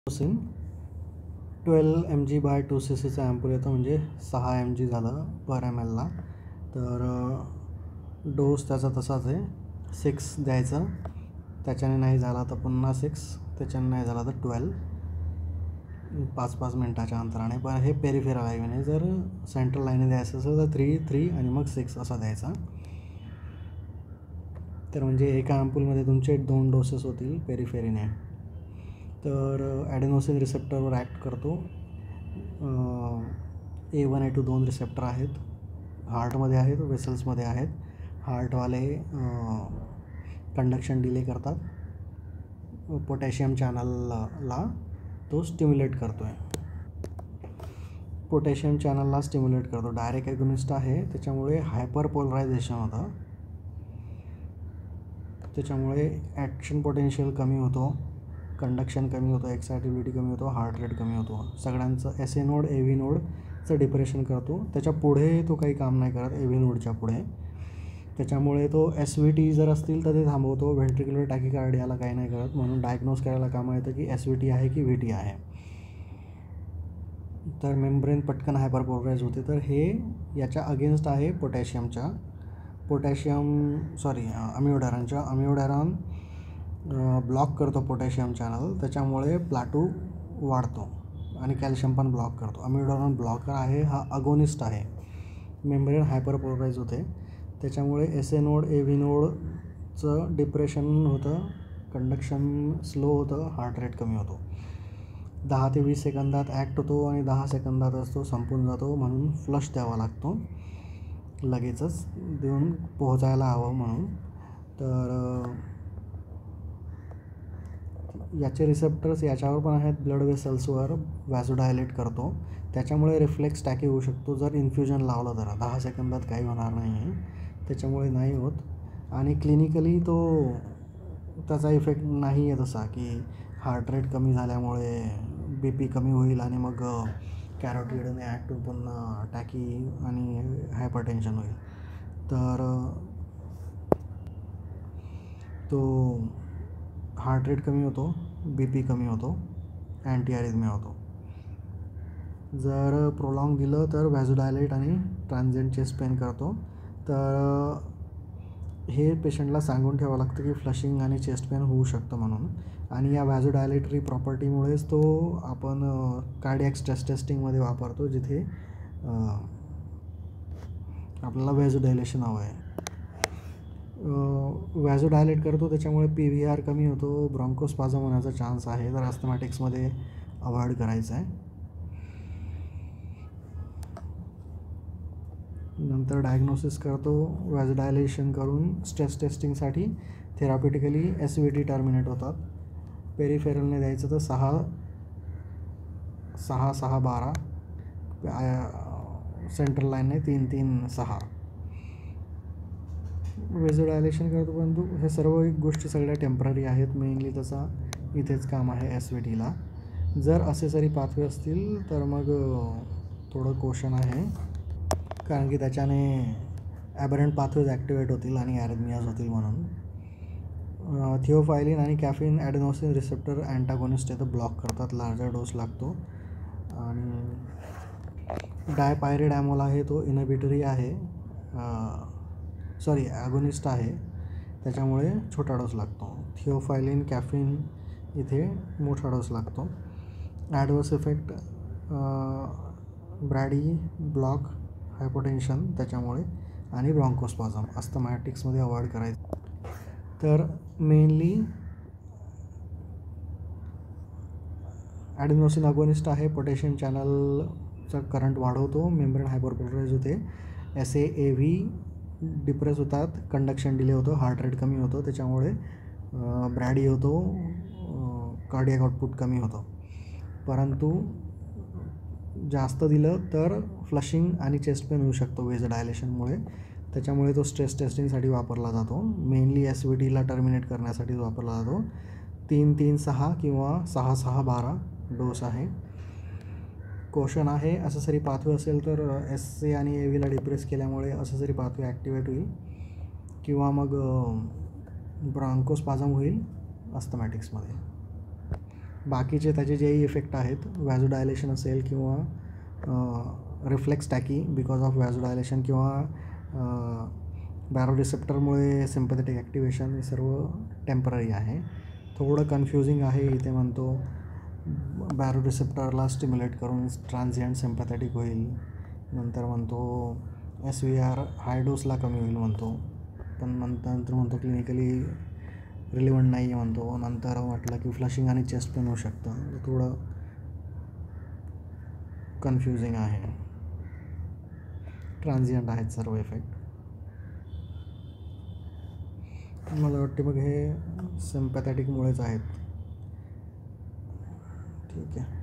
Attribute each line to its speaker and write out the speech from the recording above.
Speaker 1: ॲडेनोसिन 12 mg/2cc ॲम्पूल येतं, म्हणजे 6 mg झालं पर ml. तर डोस त्याचा तसाच आहे, 6 द्यायचं. त्याच्याने नाही झाला तर पुन्हा 6, त्याच्याने नाही झाला तर 12, 5-5 मिनटाच्या अंतराने. पण हे पेरिफेरल आहे, म्हणजे जर सेंट्रल लाईनने द्यायचं असेल तर 3 आणि मग 6 असा द्यायचा. तर म्हणजे एका ॲम्पूलमध्ये तुमचे 2 डोसेस होतील पेरिफेरीने. तर ॲडेनोसिन रिसेप्टरवर ॲक्ट करतो. A1 A2 2 रिसेप्टर आहेत, हार्टमध्ये आहेत, वेसल्समध्ये आहेत. हार्टवाले कंडक्शन डिले करतात, पोटॅशियम चॅनलला तो स्टिम्युलेट करतो आहे. पोटॅशियम चॅनलला स्टिम्युलेट करतो, डायरेक्ट ॲगोनिस्ट आहे, त्याच्यामुळे हायपर पोलरायझेशन होतं. त्याच्यामुळे ॲक्शन पोटेन्शियल कमी होतो, कंडक्शन कमी होतं, एक्सायटेबिलिटी कमी होतो, हार्ट रेट कमी होतो. सगळ्यांचं SA नोड AV नोडचं डिप्रेशन करतो. त्याच्या पुढे तो काही काम नाही करत, AV नोडच्या पुढे. त्याच्यामुळे तो SVT जर असतील तर ते थांबवतो, व्हेंट्रिक्युलर टॅकिकार्डियाला काही नाही करत. म्हणून डायग्नोज करायला कामं येतं की SVT आहे की VT आहे. तर मेम्ब्रेन पटकन हायपरपोलराइज होते. तर हे याच्या अगेन्स्ट आहे अमिओडॅरॉनच्या. अमिओडॅरॉन ब्लॉक करतो पोटॅशियम चॅनल, त्याच्यामुळे प्लाटू वाढतो आणि कॅल्शियम पण ब्लॉक करतो. अमिओडॅरॉन ब्लॉकर आहे, हा अगोनिस्ट आहे. मेम्ब्रेन हायपरपोलराइज होते, त्याच्यामुळे SA नोड AV नोडचं डिप्रेशन होतं, कंडक्शन स्लो होतं, हार्ट रेट कमी होतो. 10 ते 20 सेकंदात ॲक्ट होतो आणि 10 सेकंदातच तो संपून जातो. म्हणून फ्लश द्यावा लागतो, लगेचच देऊन पोहोचायला हवं म्हणून. तर याचे रिसेप्टर्स याच्यावर पण आहेत, ब्लड वेसल्सवर व्हॅझोडायलेट करतो, त्याच्यामुळे रिफ्लेक्स टॅकी होऊ शकतो. जर इन्फ्युजन लावलं तर 10 सेकंदात काही होणार नाही आहे, त्याच्यामुळे नाही होत. आणि क्लिनिकली तो त्याचा इफेक्ट नाही आहे तसा की हार्ट रेट कमी झाल्यामुळे BP कमी होईल आणि मग कॅरोटिडने ॲक्ट होऊन पुन्हा टॅकी आणि हायपरटेन्शन होईल. तर तो हार्ट रेट कमी होतो, BP कमी होतो, अँटी अरिथमिया होतो. जर प्रोलॉंग दिलं तर व्हॅझोडायलेट आणि ट्रान्झिएंट चेस्ट पेन करतो. तर हे पेशंटला सांगून ठेवावं लागतं की फ्लशिंग आणि चेस्ट पेन होऊ शकतं म्हणून. आणि या व्हॅझोडायलेटरी प्रॉपर्टीमुळेच तो आपण कार्डिॲक स्ट्रेस टेस्टिंगमध्ये वापरतो, जिथे आपल्याला व्हॅझोडायलेशन हवं आहे. व्हॅझोडायलेट करतो, त्याच्यामुळे PVR कमी होतो, ब्रॉन्कोस्पाझम होण्याचा चान्स आहे, तर अस्थमॅटिक्समध्ये अवॉइड करायचं आहे. नंतर डायग्नोसिस करतो, व्हॅझोडायलेशन करून स्ट्रेस टेस्टिंगसाठी थेराप्युटिकली SVT टर्मिनेट होतात. पेरिफेरलने द्यायचं तर 6-6-6-12, सेंट्रल लाईनने 3-3-6 व्हॅझोडायलेशन करतो. परंतु हे सर्व गोष्टी सगळ्या टेम्पररी आहेत. मेनली त्याचा इथेच काम आहे SVTला. जर असेसरी पाथवे असतील तर मग थोडं कोशन आहे, कारण की त्याच्याने ॲबरंट पाथवेज ॲक्टिवेट होतील आणि ॲरिथमियाज होतील म्हणून. थिओफायलिन आणि कॅफिन ॲडेनोसिन रिसेप्टर अँटागोनिस्ट आहे, तर ब्लॉक करतात, लार्जर डोस लागतो. आणि डायपायरिडॅमोल आहे, तो इनहिबिटरी आहे, ॲगोनिस्ट आहे, त्याच्यामुळे छोटा डोस लागतो. थिओफायलिन कॅफिन इथे मोठा डोस लागतो. Adverse effect Brady block, hypotension त्याच्यामुळे, आणि ब्रॉन्कोस्पाझम. अस्थमॅटिक्समध्ये अवॉइड करायचं. तर मेनली ॲडेनोसिन अगोनिस्ट आहे, पोटॅशियम चॅनलचा करंट वाढवतो, मेम्ब्रेन हायपरपोलराइज होते, SA AV डिप्रेस होतात, कंडक्शन डिले होतं, हार्ट रेट कमी होतं, त्याच्यामुळे ब्रॅडी होतो, कार्डिॲक आउटपुट कमी होतं. परंतु जास्त दिलं तर फ्लशिंग आणि चेस्ट पेन होऊ शकतो व्हॅझोडायलेशनमुळे, त्याच्यामुळे तो स्ट्रेस टेस्टिंगसाठी वापरला जातो. मेनली SVTला टर्मिनेट करण्यासाठी वापरला जातो. 3-3-6 किंवा 6-6-12 डोस आहे. क्वेश्चन आहे, असेसरी पाथवे असेल तर SA आणि AVला डिप्रेस केल्यामुळे असेसरी पाथवे ॲक्टिवेट होईल किंवा मग ब्रॉन्कोस्पाझम होईल अस्थमॅटिक्समध्ये. बाकीचे त्याचे जेही इफेक्ट आहेत, व्हॅझोडायलेशन असेल किंवा रिफ्लेक्स टॅकी बिकॉज ऑफ व्हॅझोडायलेशन किंवा बॅरोरिसेप्टरमुळे सिम्पॅथेटिक ॲक्टिवेशन, हे सर्व टेम्पररी आहे. थोडं कन्फ्युजिंग आहे. इथे म्हणतो बॅरोरिसेप्टरला स्टिम्युलेट करून ट्रान्झिएंट सिम्पॅथेटिक होईल, नंतर म्हणतो SVR हाय डोसला कमी होईल म्हणतो, पण नंतर म्हणतो क्लिनिकली रिलिव्हंट नाही आहे म्हणतो. नंतर म्हटलं की फ्लशिंग आणि चेस्ट पेन होऊ शकतं. थोडं कन्फ्युजिंग आहे. ट्रान्झिएंट आहेत सर्व इफेक्ट. मला वाटते मग हे सिम्पॅथॅटिकमुळेच आहेत. ठीक आहे.